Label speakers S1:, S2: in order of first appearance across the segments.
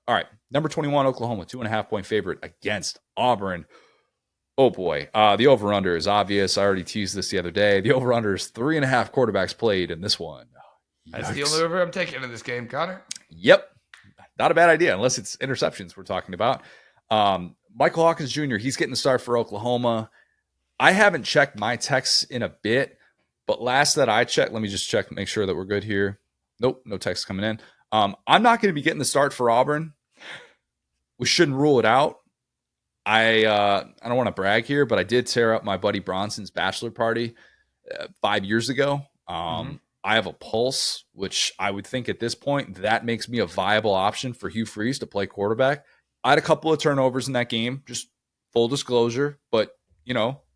S1: All right. Number 21, Oklahoma, 2.5 point favorite against Auburn. Oh boy. The over-under is obvious. I already teased this the other day. The over-under is 3.5 quarterbacks played in this one.
S2: That's the only
S1: Yikes.
S2: over I'm taking in this game, Connor.
S1: Yep. Not a bad idea, unless it's interceptions we're talking about. Michael Hawkins Jr., he's getting the start for Oklahoma. I haven't checked my texts in a bit, but last that I checked, let me just check, make sure that we're good here. Nope, no text coming in. I'm not going to be getting the start for Auburn. We shouldn't rule it out. I don't want to brag here, but I did tear up my buddy Bronson's bachelor party 5 years ago. I have a pulse, which I would think at this point that makes me a viable option for Hugh Freeze to play quarterback. I had a couple of turnovers in that game, just full disclosure, but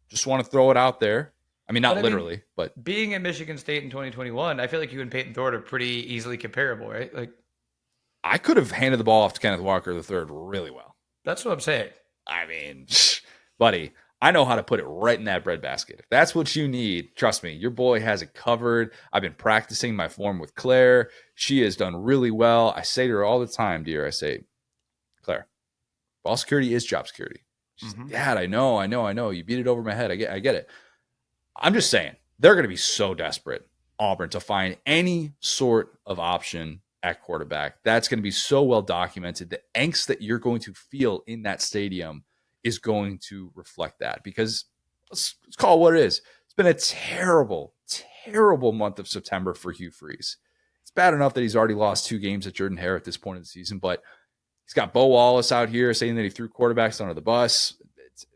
S1: just want to throw it out there. I mean, not literally, but
S2: being at Michigan State in 2021, I feel like you and Peyton Thorne are pretty easily comparable, right? Like,
S1: I could have handed the ball off to Kenneth Walker III really well.
S2: That's what I'm saying.
S1: I mean, buddy, I know how to put it right in that breadbasket. If that's what you need, trust me, your boy has it covered. I've been practicing my form with Claire. She has done really well. I say to her all the time, dear, I say, Claire, ball security is job security. She's, Dad, I know. You beat it over my head. I get it. I'm just saying, they're going to be so desperate, Auburn, to find any sort of option at quarterback. That's going to be so well documented. The angst that you're going to feel in that stadium is going to reflect that, because let's call it what it is. It's been a terrible, terrible month of September for Hugh Freeze. It's bad enough that he's already lost 2 games at Jordan Hare at this point of the season, but he's got Bo Wallace out here saying that he threw quarterbacks under the bus.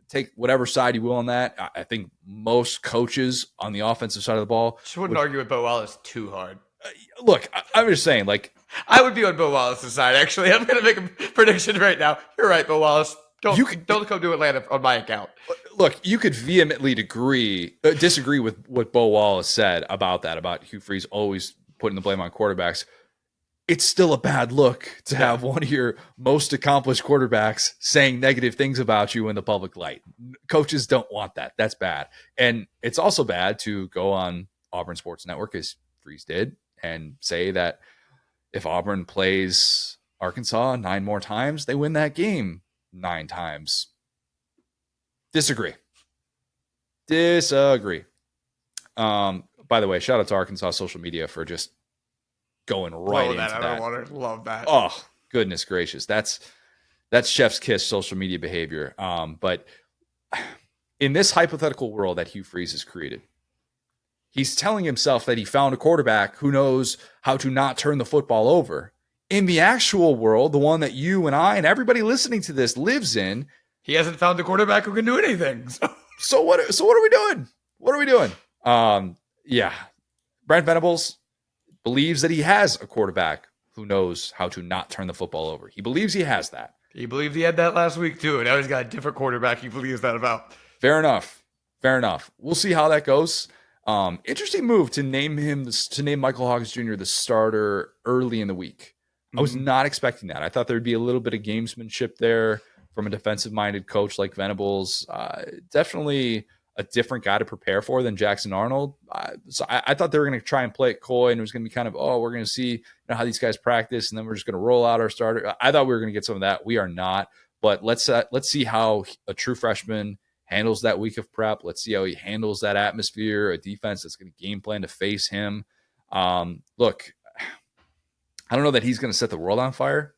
S1: Take whatever side you will on that. I think most coaches on the offensive side of the ball
S2: Just wouldn't argue with Bo Wallace too hard.
S1: Look, I'm just saying, like,
S2: I would be on Bo Wallace's side, actually. I'm going to make a prediction right now. You're right, Bo Wallace. Don't come to Atlanta on my account.
S1: Look, you could vehemently disagree with what Bo Wallace said about that, about Hugh Freeze always putting the blame on quarterbacks. It's still a bad look to have one of your most accomplished quarterbacks saying negative things about you in the public light. Coaches don't want that. That's bad. And it's also bad to go on Auburn Sports Network, as Freeze did, and say that if Auburn plays Arkansas 9 more times, they win that game 9 times. Disagree. By the way, shout out to Arkansas social media for just going right into that.
S2: I love that.
S1: Oh, goodness gracious. That's chef's kiss social media behavior. But in this hypothetical world that Hugh Freeze has created, he's telling himself that he found a quarterback who knows how to not turn the football over. In the actual world, the one that you and I and everybody listening to this lives in,
S2: he hasn't found a quarterback who can do anything.
S1: So what are we doing? What are we doing? Brent Venables believes that he has a quarterback who knows how to not turn the football over. He believes he has that.
S2: He believed he had that last week too, and now he's got a different quarterback he believes that about.
S1: Fair enough. We'll see how that goes. Interesting move to name Michael Hawkins Jr. the starter early in the week. I was not expecting that. I thought there'd be a little bit of gamesmanship there from a defensive-minded coach like Venables. Definitely a different guy to prepare for than Jackson Arnold. So I thought they were going to try and play it coy, and it was going to be kind of, we're going to see how these guys practice, and then we're just going to roll out our starter. I thought we were going to get some of that. We are not. But let's see how a true freshman handles that week of prep. Let's see how he handles that atmosphere, a defense that's going to game plan to face him. Look, I don't know that he's going to set the world on fire,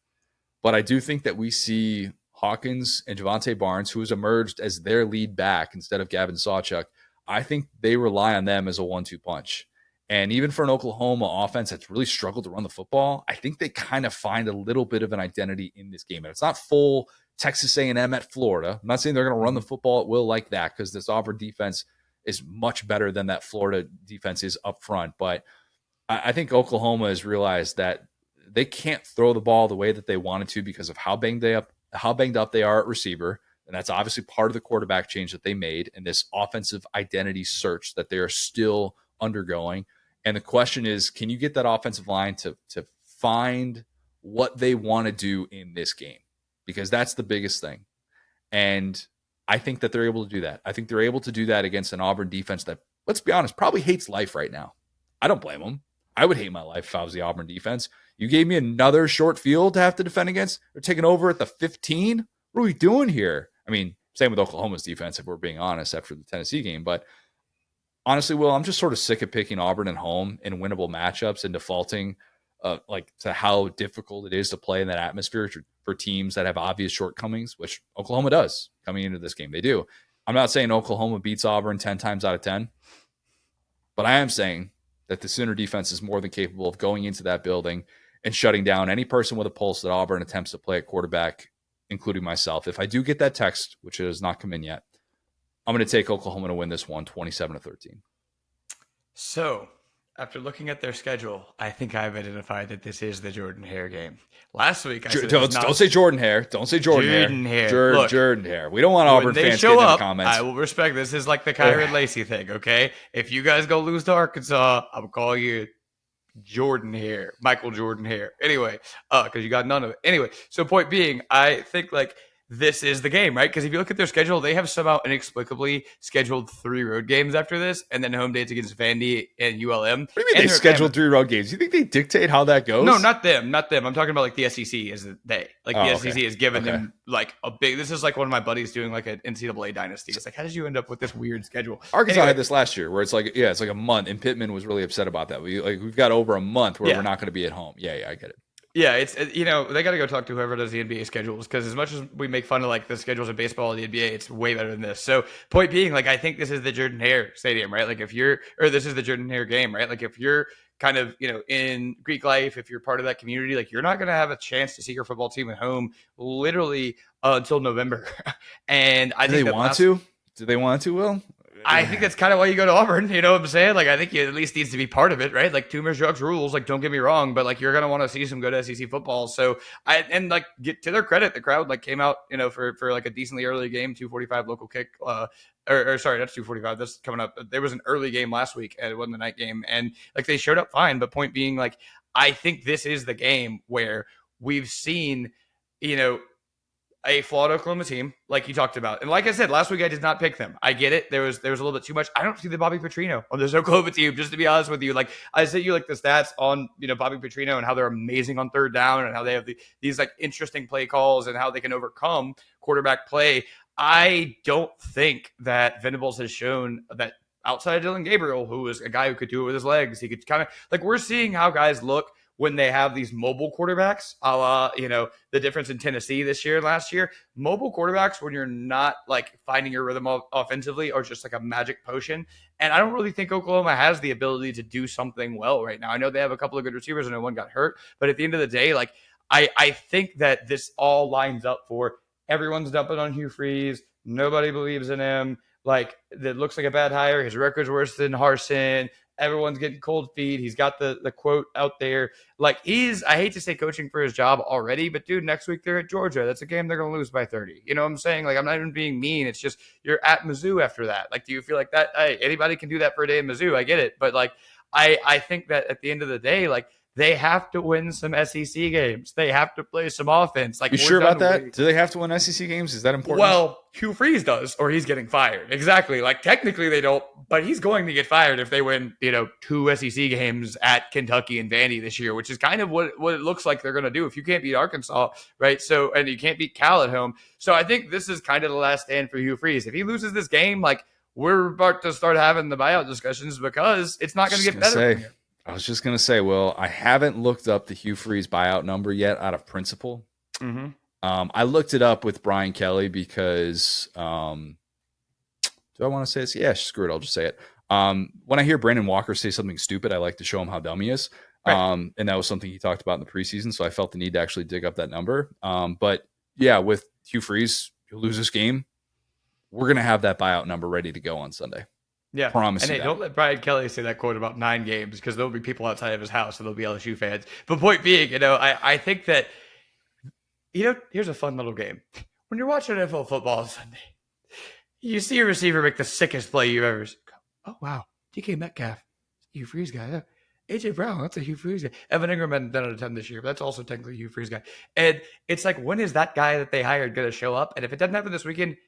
S1: but I do think that we see Hawkins and Javante Barnes, who has emerged as their lead back instead of Gavin Sawchuk. I think they rely on them as a 1-2 punch. And even for an Oklahoma offense that's really struggled to run the football, I think they kind of find a little bit of an identity in this game. And it's not full Texas A&M at Florida. I'm not saying they're going to run the football at will like that, because this Auburn defense is much better than that Florida defense is up front. But I think Oklahoma has realized that they can't throw the ball the way that they wanted to because of how banged up they are at receiver. And that's obviously part of the quarterback change that they made in this offensive identity search that they are still undergoing. And the question is, can you get that offensive line to find what they want to do in this game? Because that's the biggest thing. And I think that they're able to do that. I think they're able to do that against an Auburn defense that, let's be honest, probably hates life right now. I don't blame them. I would hate my life if I was the Auburn defense. You gave me another short field to have to defend against. They're taking over at the 15. What are we doing here? I mean, same with Oklahoma's defense, if we're being honest, after the Tennessee game. But honestly, Will, I'm just sort of sick of picking Auburn at home in winnable matchups and defaulting to how difficult it is to play in that atmosphere for teams that have obvious shortcomings, which Oklahoma does coming into this game. They do. I'm not saying Oklahoma beats Auburn 10 times out of 10, but I am saying that the Sooner defense is more than capable of going into that building and shutting down any person with a pulse that Auburn attempts to play at quarterback, including myself. If I do get that text, which has not come in yet, I'm going to take Oklahoma to win this one, 27-13.
S2: So, after looking at their schedule, I think I've identified that this is the Jordan Hare game. Last week, I said
S1: don't say Jordan Hare. Don't say Jordan Hare.
S2: Look,
S1: Jordan Hare. We don't want Auburn fans getting in the comments.
S2: I will respect this. Is like the Kyron Lacey thing, okay? If you guys go lose to Arkansas, I'm call you Jordan Hare, Michael Jordan Hare. Anyway, because you got none of it. Anyway, so point being, I think like this is the game, right? Because if you look at their schedule, they have somehow inexplicably scheduled 3 road games after this, and then home dates against Vandy and ULM.
S1: What do you mean they scheduled 3 road games? You think they dictate how that goes?
S2: No, not them. I'm talking about like the SEC is they. Like the SEC has given them like a big. This is like one of my buddies doing like an NCAA dynasty. It's like, how did you end up with this weird schedule?
S1: Arkansas had this last year where it's like, it's like a month, and Pittman was really upset about that. We've got over a month where we're not going to be at home. Yeah, I get it.
S2: Yeah, it's they got to go talk to whoever does the NBA schedules, because as much as we make fun of like the schedules of baseball and the NBA, it's way better than this. So point being, like I think this is the Jordan Hare Stadium, right? Like this is the Jordan Hare game, right? Like if you're kind of in Greek life, if you're part of that community, like you're not going to have a chance to see your football team at home literally until November. And I think
S1: they want to. Do they want to, Will?
S2: I think that's kind of why you go to Auburn. You know what I'm saying? Like, I think you at least needs to be part of it, right? Like, Toomer's drugs rules. Like, don't get me wrong, but like, you're gonna want to see some good SEC football. So, like, get to their credit, the crowd like came out, for like a decently early game, 2:45 local kick. Or sorry, that's 2:45. That's coming up. There was an early game last week, and it wasn't the night game, and like they showed up fine. But point being, like, I think this is the game where we've seen, a flawed Oklahoma team, like you talked about. And like I said, last week I did not pick them. I get it. There was a little bit too much. I don't see the Bobby Petrino on this Oklahoma team, just to be honest with you. Like, I sent you like the stats on, Bobby Petrino and how they're amazing on third down and how they have these like interesting play calls and how they can overcome quarterback play. I don't think that Venables has shown that outside of Dylan Gabriel, who is a guy who could do it with his legs. He could kind of like, we're seeing how guys look when they have these mobile quarterbacks, a la, the difference in Tennessee this year and last year. Mobile quarterbacks, when you're not like finding your rhythm offensively, are just like a magic potion. And I don't really think Oklahoma has the ability to do something well right now. I know they have a couple of good receivers and one got hurt, but at the end of the day, like I think that this all lines up for everyone's dumping on Hugh Freeze. Nobody believes in him. Like, that looks like a bad hire. His record's worse than Harsin. Everyone's getting cold feet. He's got the quote out there. Like, I hate to say coaching for his job already, but dude, next week they're at Georgia. That's a game they're going to lose by 30. You know what I'm saying? Like, I'm not even being mean. It's just, you're at Mizzou after that. Like, do you feel like that? Hey, anybody can do that for a day in Mizzou. I get it. But like, I think that at the end of the day, like, they have to win some SEC games. They have to play some offense. Like,
S1: you sure about that? Do they have to win SEC games? Is that important?
S2: Well, Hugh Freeze does, or he's getting fired. Exactly. Like, technically they don't, but he's going to get fired if they win, 2 SEC games at Kentucky and Vandy this year, which is kind of what it looks like they're going to do if you can't beat Arkansas, right? So, and you can't beat Cal at home. So I think this is kind of the last stand for Hugh Freeze. If he loses this game, like, we're about to start having the buyout discussions, because it's not going to get better from here.
S1: I was just going to say, Will, I haven't looked up the Hugh Freeze buyout number yet out of principle.
S2: Mm-hmm.
S1: I looked it up with Brian Kelly because do I want to say this? Yeah, screw it. I'll just say it. When I hear Brandon Walker say something stupid, I like to show him how dumb he is. Right. And that was something he talked about in the preseason. So I felt the need to actually dig up that number. But yeah, with Hugh Freeze, he'll lose this game. We're going to have that buyout number ready to go on Sunday.
S2: Yeah,
S1: promise.
S2: And hey, don't let Brian Kelly say that quote about 9 games, because there'll be people outside of his house and there'll be LSU fans. But point being, I think that, here's a fun little game. When you're watching NFL football on Sunday, you see a receiver make the sickest play you've ever seen. Oh, wow. DK Metcalf, Hugh Freeze guy. Yeah. AJ Brown, that's a Hugh Freeze guy. Evan Ingram hadn't done it a ton this year, but that's also technically a Hugh Freeze guy. And it's like, when is that guy that they hired going to show up? And if it doesn't happen this weekend,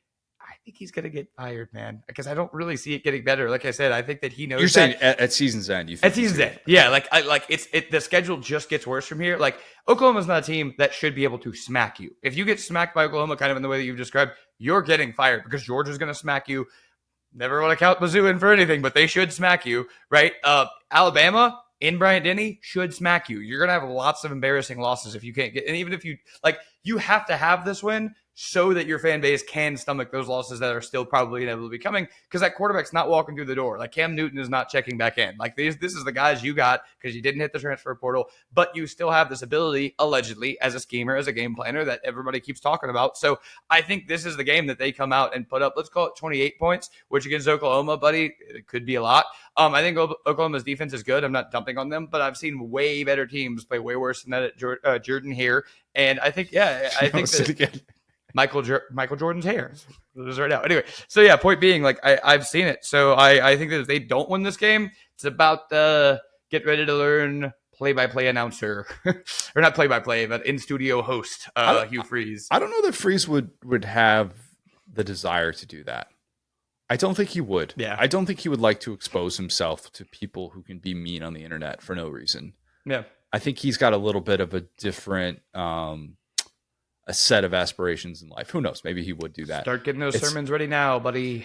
S2: think he's going to get fired, man, because I don't really see it getting better. Like I said, I think that he knows.
S1: You're saying at season's end, you think
S2: at season's end, yeah. The schedule just gets worse from here. Like Oklahoma's not a team that should be able to smack you. If you get smacked by Oklahoma, kind of in the way that you've described, you're getting fired because Georgia's going to smack you. Never want to count Mizzou in for anything, but they should smack you, right? Alabama in Bryant-Denny should smack you. You're going to have lots of embarrassing losses if you can't get, and even if you, like, you have to have this win so that your fan base can stomach those losses that are still probably inevitably coming, because that quarterback's not walking through the door. Like Cam Newton is not checking back in. Like this is the guys you got because you didn't hit the transfer portal, but you still have this ability, allegedly, as a schemer, as a game planner that everybody keeps talking about. So I think this is the game that they come out and put up, let's call it 28 points, which against Oklahoma, buddy, it could be a lot. I think Oklahoma's defense is good. I'm not dumping on them, but I've seen way better teams play way worse than that at Jordan here. And I think, I think that Michael Jordan's hair. This is right now. Anyway, so yeah, point being, like I've seen it. So I think that if they don't win this game, it's about get ready to learn play-by-play announcer, or not play-by-play, but in-studio host Hugh Freeze.
S1: I don't know that Freeze would have the desire to do that. I don't think he would.
S2: Yeah.
S1: I don't think he would like to expose himself to people who can be mean on the internet for no reason.
S2: Yeah.
S1: I think he's got a little bit of a different a set of aspirations in life. Who knows? Maybe he would do that.
S2: Start getting those sermons ready now, buddy.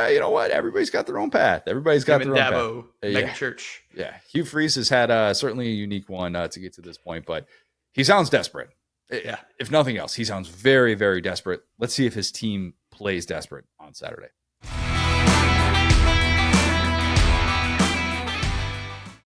S1: You know what? Everybody's got their own path. Everybody's got their own path.
S2: Mega church.
S1: Yeah. Hugh Freeze has had certainly a unique one to get to this point, but he sounds desperate.
S2: Yeah.
S1: If nothing else, he sounds very, very desperate. Let's see if his team plays desperate on Saturday.